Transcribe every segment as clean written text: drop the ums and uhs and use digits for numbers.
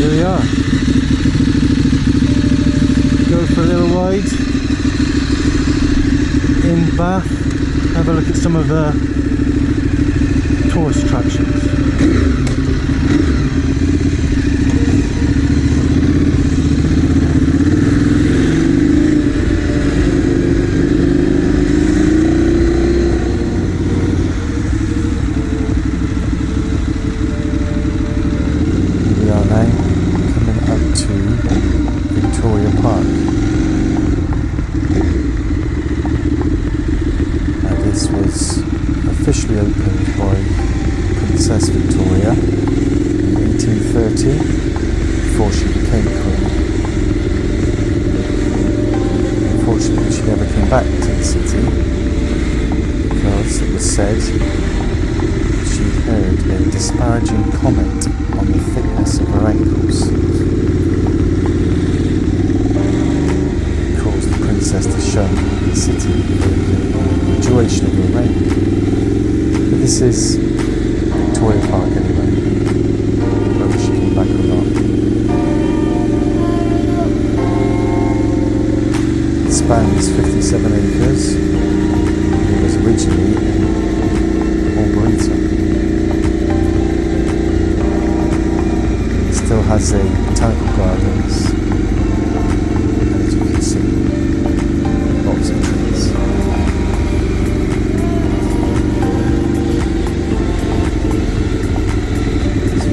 here we are. Go for a little ride in Bath, have a look at some of the tourist attractions. This was officially opened by Princess Victoria in 1830, before she became Queen. Unfortunately, she never came back to the city because it was said she heard a disparaging comment on the thickness of her ankles. It caused the princess to shun the city for the duration of her reign. But this is Victoria Park anyway, whether she came back or not. It spans 57 acres. It was originally in Arboretum. It still has a botanical gardens, and as you can see, lots of trees.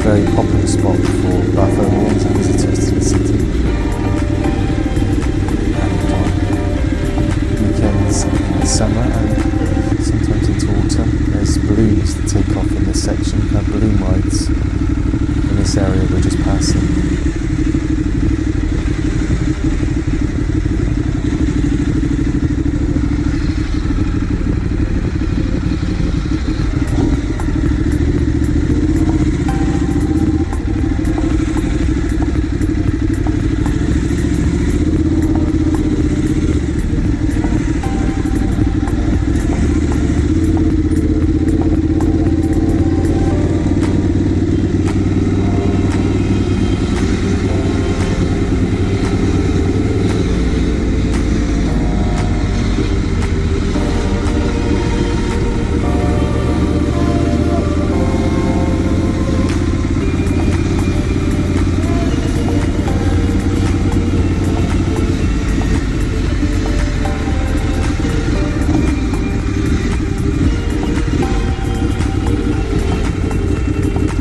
Very popular spot for Bathonians and visitors to the city. And on weekends in the summer and sometimes into autumn, there's balloons that take off in this section. We have balloon rides in this area we're just passing.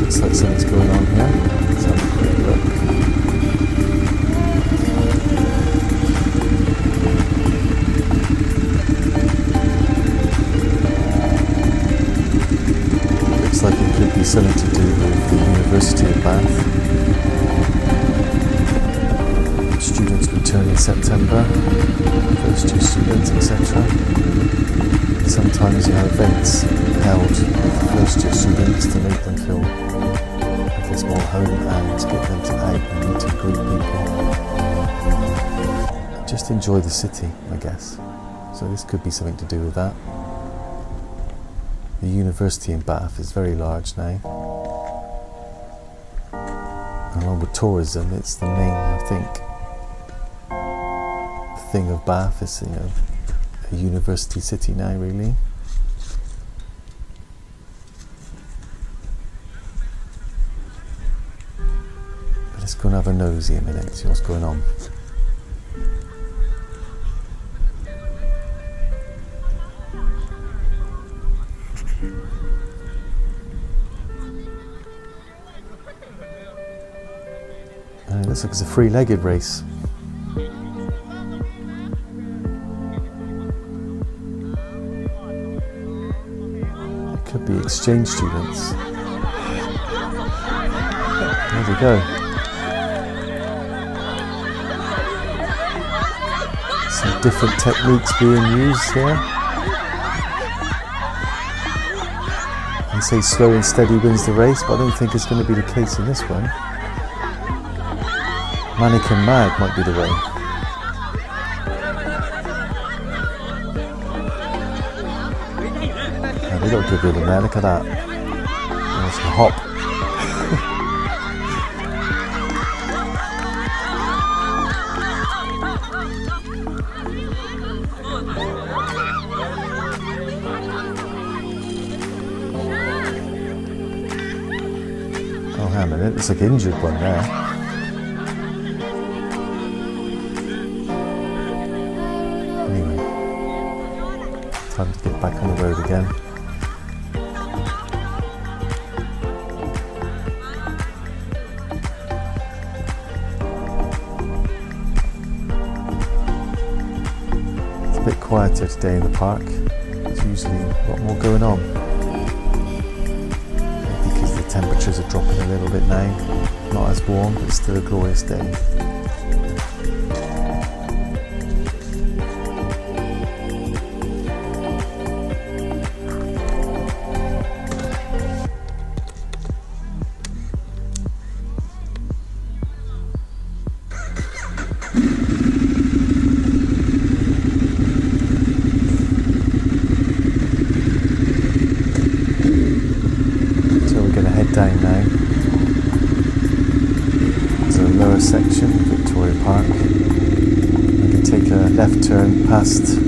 Something's going on here. Let's have a quick look. Looks like it could be something to do with the University of Bath. Students return in September, first year students, etc. Sometimes you have events held with first year students to make them feel more home and get them to out and meet and greet people. Just enjoy the city, I guess. So this could be something to do with that. The university in Bath is very large now. And along with tourism, it's the main, I think, thing of Bath. Is, you know, a university city now, really. Let's go and have a nosy a minute, see what's going on. And it looks like it's a three-legged race. It could be exchange students. There we go. Some different techniques being used here. They say slow and steady wins the race, but I don't think it's going to be the case in this one. Mannequin Mag might be the way. Oh, they got a good rhythm there, look at that. There's a hop. hang on a minute, it's like an injured one there. Anyway, time to get back on the road again. It's a bit quieter today in the park. There's usually a lot more going on. Temperatures are dropping a little bit now, not as warm, but still a glorious day. Down now to the lower section of Victoria Park. We can take a left turn past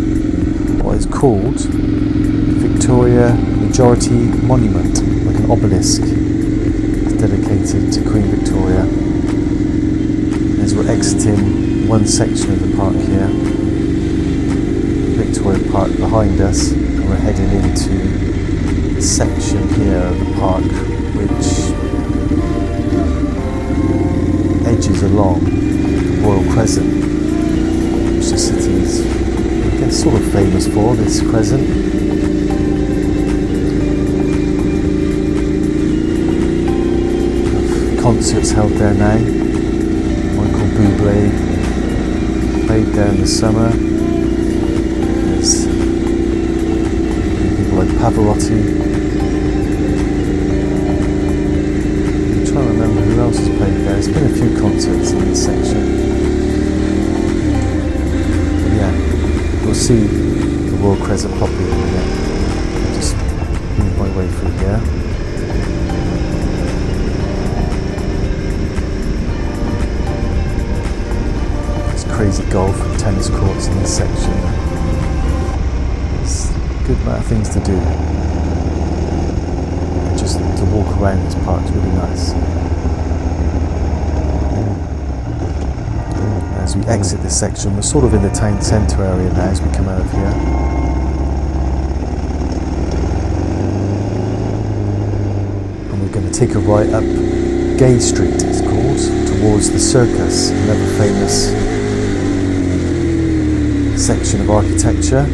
what is called Victoria Majority Monument, like an obelisk. It's dedicated to Queen Victoria. As we're exiting one section of the park here, Victoria Park behind us, and we're heading into a section here of the park which edges along the Royal Crescent, which the city is, I guess, sort of famous for, this crescent. Concerts held there now. Michael Bublé played there in the summer. There's people like Pavarotti. I can't remember who else has played there. There's been a few concerts in this section. But yeah, you'll see the Royal Crescent properly in a minute. I'll just move my way through here. There's crazy golf and tennis courts in this section. There's a good amount of things to do. Just to walk around this park is really nice. As we exit this section, we're sort of in the town centre area now as we come out of here. And we're going to take a right up Gay Street, it's called, towards the Circus, another famous section of architecture.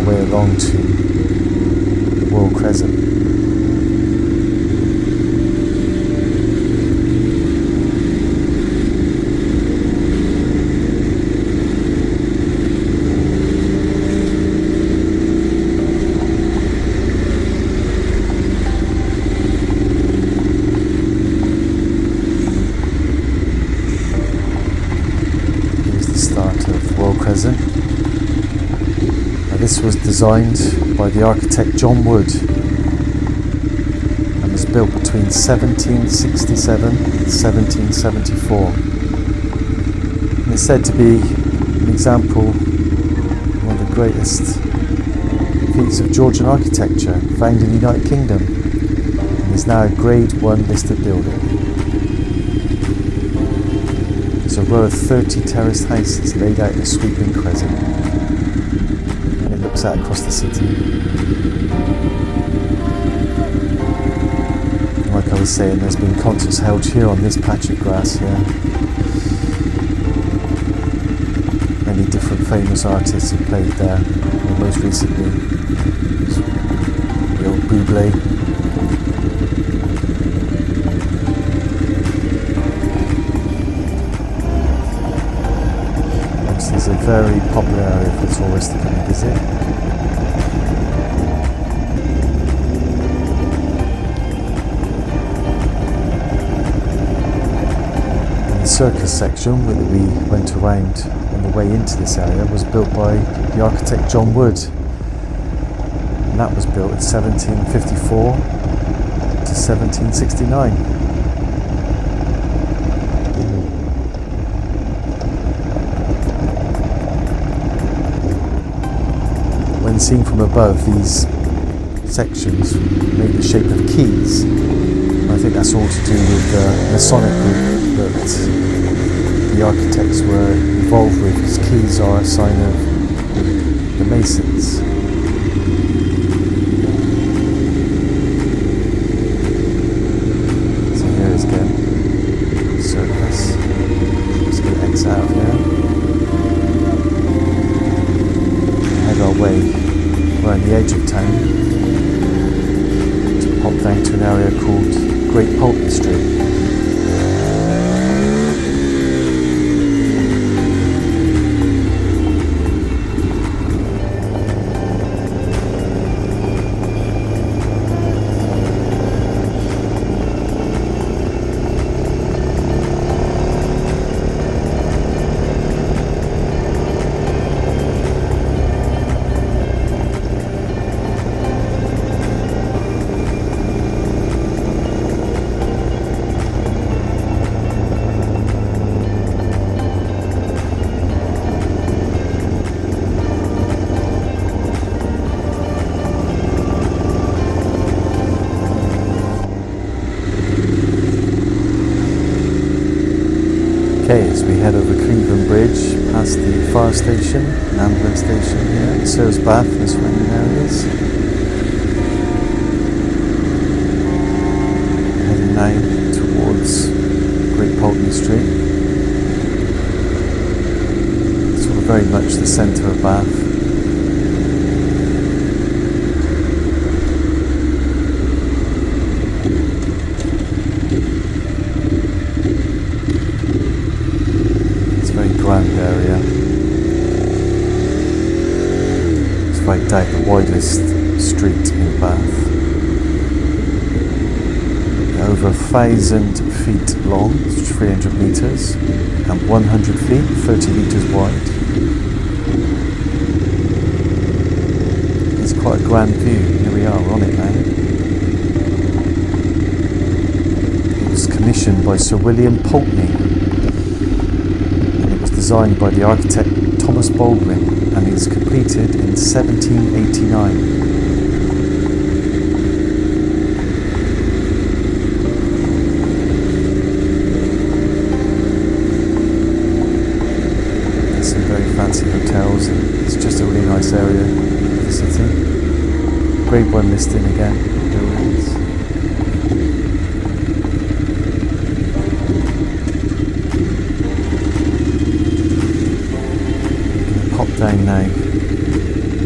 Along to the Royal Crescent. Here's the start of the Royal Crescent. This was designed by the architect John Wood and was built between 1767 and 1774. And it's said to be an example of one of the greatest feats of Georgian architecture found in the United Kingdom, and is now a Grade 1 listed building. There's a row of 30 terraced houses laid out in a sweeping crescent. Looks out across the city. Like I was saying, there's been concerts held here on this patch of grass here. Many different famous artists have played there, and most recently the old Bublé. It's a very popular area for tourists to come and visit. And the circus section that we went around on the way into this area was built by the architect John Wood. And that was built in 1754 to 1769. and seen from above, these sections make the shape of keys. I think that's all to do with the Masonic group that the architects were involved with, because keys are a sign of the Masons. So here is again, circus. Just going to exit out here. Head our way around the edge of town to pop down to an area called Great Pulteney Street. Okay, as we head over Cleveland Bridge, past the fire station, an ambulance station here, serves Bath and surrounding areas. Heading now towards Great Pulteney Street. Sort of very much the centre of Bath. Grand area. It's right down the widest street in Bath. Over 1,000 feet long, 300 metres, and 100 feet, 30 metres wide. It's quite a grand view. Here we are, on it now. It was commissioned by Sir William Pulteney. Designed by the architect Thomas Baldwin, and is completed in 1789. There's some very fancy hotels, and it's just a really nice area of the city. Grade 1 listing again, buildings. Down now.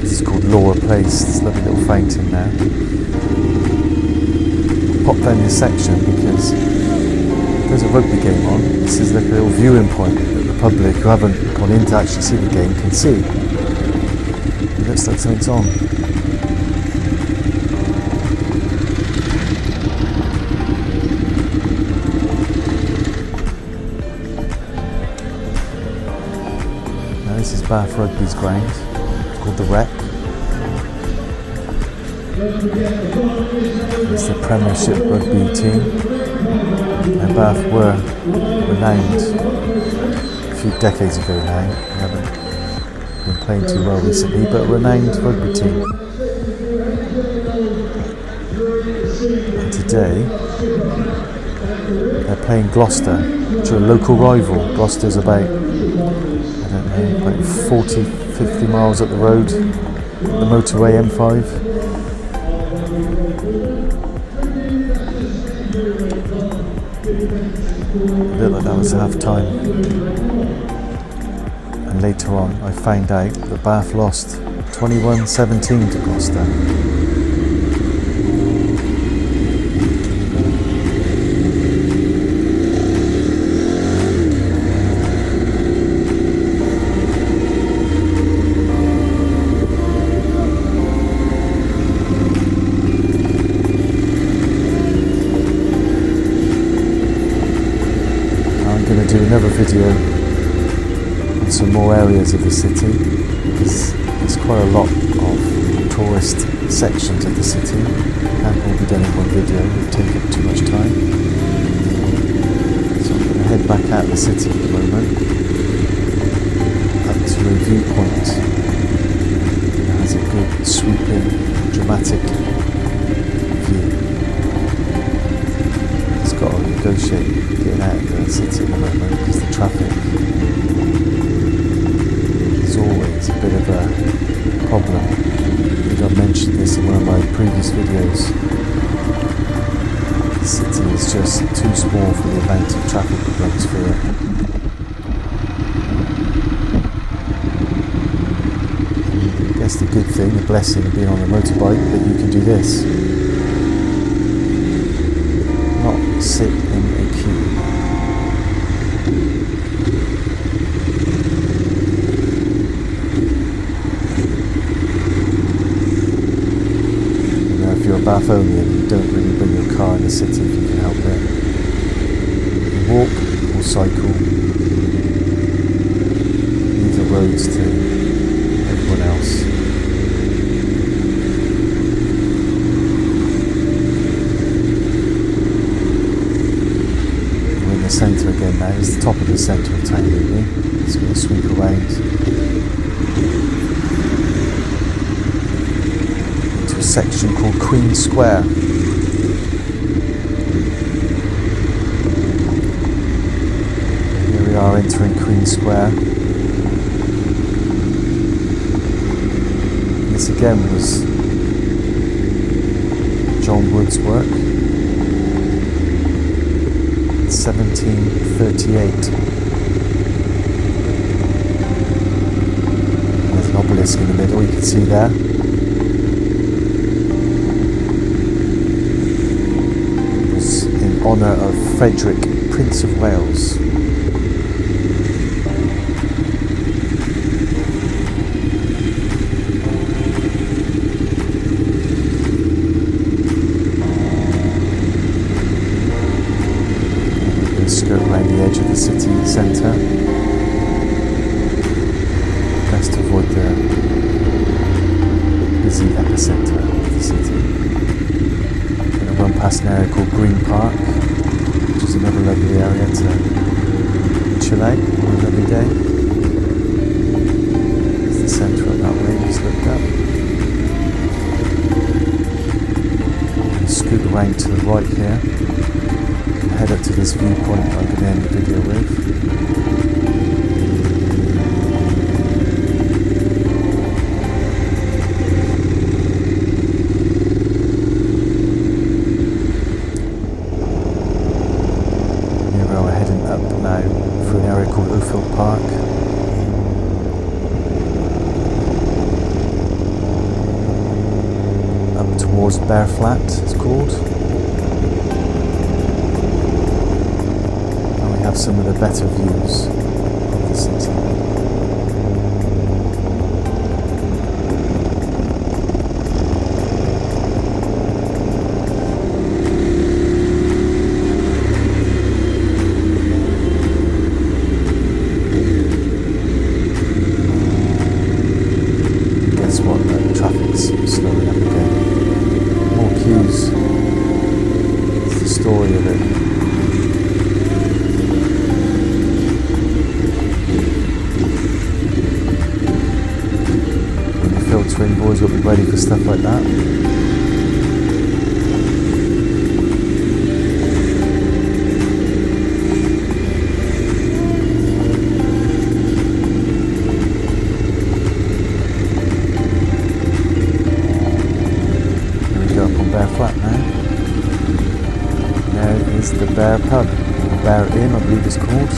This is called Laura Place. This lovely little fountain now. Pop down this section because there's a rugby game on. This is like a little viewing point that the public who haven't gone in to actually see the game can see. It looks like something's on. This is Bath Rugby's ground. It's called the Rec. It's the Premiership rugby team. And Bath were renowned a few decades ago now. They haven't been playing too well recently, but a renowned rugby team. And today they're playing Gloucester, which are a local rival. Gloucester's about 40, 50 miles up the road, the motorway M5. It looked like that was half time. And later on I found out that Bath lost 21-17 to Gloucester. Do another video on some more areas of the city, because there's quite a lot of tourist sections of the city. Can't all be done in one video, it would take up too much time. So I'm going to head back out of the city at the moment, up to a viewpoint that has a good sweeping, dramatic view. It's got to negotiate getting out of the city at the moment because the traffic is always a bit of a problem. I think I mentioned this in one of my previous videos. The city is just too small for the amount of traffic that runs through it. I guess the good thing, the blessing of being on a motorbike, that you can do this. Not sit in a queue. You know, if you're a Bathonian, you don't really bring your car in the city if you can help it. You walk or cycle. Leave the roads to everyone else. We're in the centre again now. It's the top of the centre of town really. So we'll sweep around into a section called Queen Square. Here we are entering Queen Square. This again was John Wood's work, 1738. There's an obelisk in the middle, you can see there. It was in honour of Frederick, Prince of Wales. Skirt around the edge of the city centre. Best to avoid the busy epicentre of the city. I'm going to run past an area called Green Park, which is another lovely area to chill out on a lovely day. It's the centre up that way, just looked up. And scoot around to the right here. Head up to this viewpoint I'm going to end the video with. Here we are heading up now through an area called Oakfield Park. Up towards Bear Flat it's called. Have some of the better views of the city. Guess what? The traffic's slowing up again. More queues. It's the story of it. Twin boys will be ready for stuff like that. Here we go up on Bear Flat now. There is the Bear Pub, or Bear Inn I believe it's called.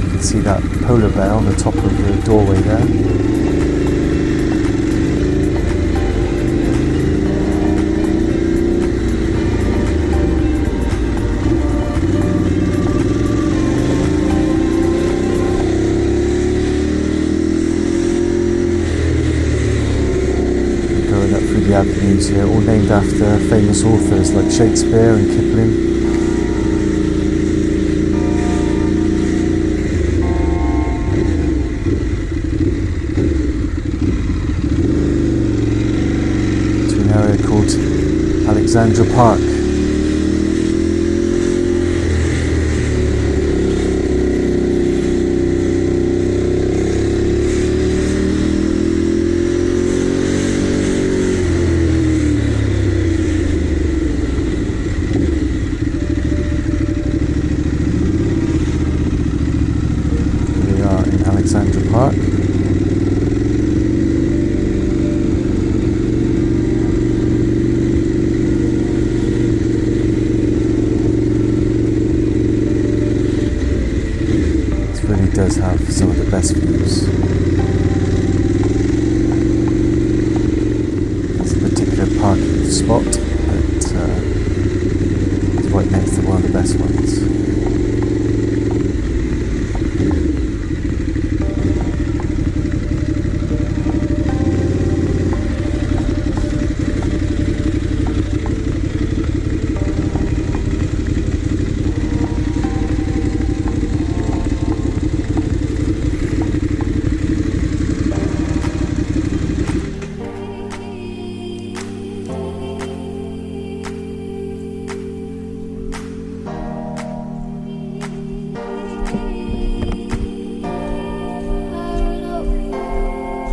You can see that polar bear on the top of the doorway there. The avenues here, all named after famous authors like Shakespeare and Kipling. To an area called Alexandra Park. does have some of the best views. There's a particular parking spot that is right next to one of the best ones.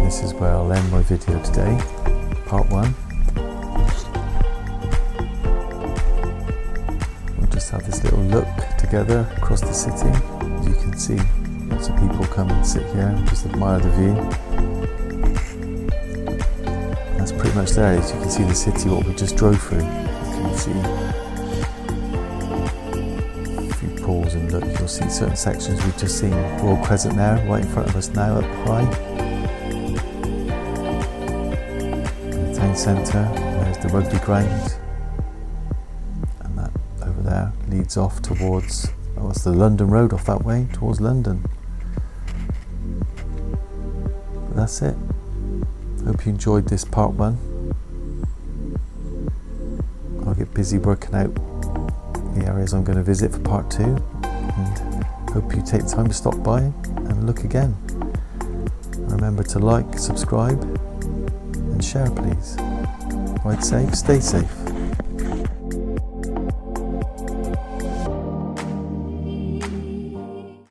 This is where I'll end my video today, part 1. We'll just have this little look together across the city. As you can see, lots of people come and sit here and just admire the view. And that's pretty much there. As you can see the city, what we just drove through. You can see a few pools, and look, you'll see certain sections. We've just seen Royal Crescent there, right in front of us now, up high. Town centre, there's the rugby ground, and that over there leads off towards, oh, it's the London Road off that way, towards London. But that's it. Hope you enjoyed this part 1. I'll get busy working out the areas I'm going to visit for part 2, and hope you take time to stop by and look again. Remember to like, subscribe and share, please. Ride safe, stay safe.